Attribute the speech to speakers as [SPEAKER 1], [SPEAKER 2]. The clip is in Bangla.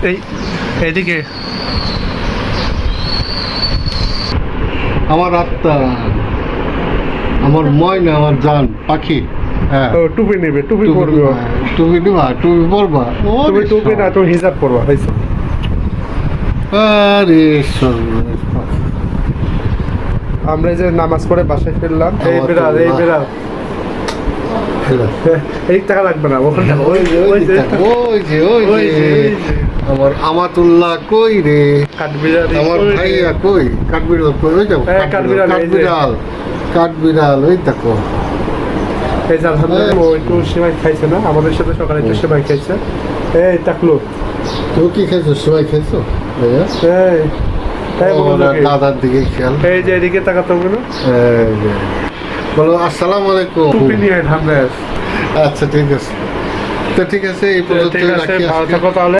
[SPEAKER 1] এই এইদিকে
[SPEAKER 2] আমার আত্মা, আমার ময়না, আমার জান পাখি। হ্যাঁ,
[SPEAKER 1] ও টুপি নেবে, টুপি পরবে ও।
[SPEAKER 2] টুপি নিবা, টুপি পরবা।
[SPEAKER 1] তুমি টুপি না, তুমি হিজাব পরবা, হয়েছে।
[SPEAKER 2] আরে
[SPEAKER 1] আমরা এই যে নামাজ পড়ে বাসায় ফিরলাম। এই
[SPEAKER 2] আমার
[SPEAKER 1] বিড়াল, এই
[SPEAKER 2] তো
[SPEAKER 1] বিড়াল। এই টাকা লাগবে না, ওখানে টাকা, ওই যে
[SPEAKER 2] ওই যে ওই
[SPEAKER 1] ওই
[SPEAKER 2] যে
[SPEAKER 1] যে।
[SPEAKER 2] আমার আমাতুল্লাহ কই রে,
[SPEAKER 1] কাঠবিড়াল,
[SPEAKER 2] আমার
[SPEAKER 1] ওই যে।
[SPEAKER 2] ভাইয়া কই, কাঠবিড়াল কই, ওই যাও
[SPEAKER 1] হ্যাঁ, কাঠবিড়াল, এই যে।
[SPEAKER 2] কাঠবিড়াল, কাঠবিড়াল, ওই দেখো।
[SPEAKER 1] এই যে আলহামদুলিল্লাহ ও একটু সেমাই খাইছে না, আমাদের সাথে সকালে একটু সেমাই খাইছে। এই টাকলো,
[SPEAKER 2] তুমি কি খাইছো? সবাই খাইছো ভাইয়া?
[SPEAKER 1] এই এই বলো দেখি।
[SPEAKER 2] দাদার দিকে খেয়াল।
[SPEAKER 1] এই যে এদিকে তাকাতে হবে না,
[SPEAKER 2] এই যে। বলো আসসালামু আলাইকুম।
[SPEAKER 1] টুপি নিয়ে ঠান্ডা।
[SPEAKER 2] আচ্ছা ঠিক আছে, তো ঠিক আছে, এই পর্যন্ত
[SPEAKER 1] ঠিক আছে,
[SPEAKER 2] রাখি
[SPEAKER 1] ভালো
[SPEAKER 2] আজকে।
[SPEAKER 1] থাকো তাহলে।